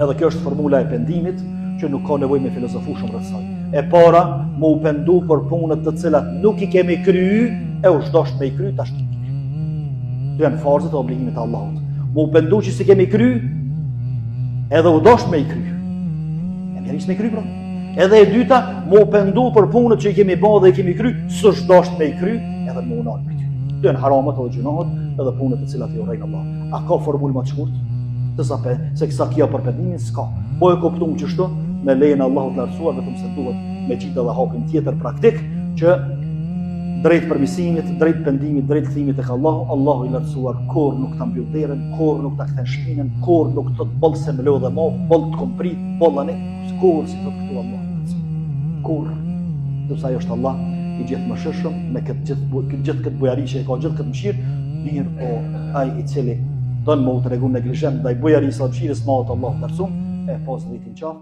Edhe kjo është formula e pendimit që nuk ka nevojë me filozofu shumë rreth saj. E para, më u pendu për punët të cilat nuk i kemi kryer e u zhdosht me i kry tash. Këto janë farzat e obligimit të Allahut. Më u pendu që si kemi kry, edhe u dosht me i kry. E mjeris me i kry, bro. Edhe e dyta, më u pendu për punët që i kemi bërë dhe i kemi kry, së zhdosht me i kry, edhe më unal me i kry. Këto janë haramat edhe gjunohet, edhe punët të cilat i urrejnë Allah. A ka formulë më të shkurt? Se kësa kia për pendimin, s'ka. Po e kuptum që shto, me lejen Allahut lartësuar, vetëm se duhet me qitë edhe hapin tjetër praktik, që drejt përmisimit, drejt pendimit, drejt kthimit tek Allahu, Allahu i lartësuar kur nuk ta mbyll derën, kur nuk ta kthen shpinën, kur nuk të boll se më lodhe më, boll të komprit, bollani, kur si thot këtu Allah. Kur, sepse ai është Allah i gjithëmshirshëm, me këtë gjithë bujari që e ka gjithë këtë mëshirë, mirë po ai i cili don më u tregu neglizhent ndaj bujarisë së mëshirës më të Allahut lartësuar, e pas dritin qaf.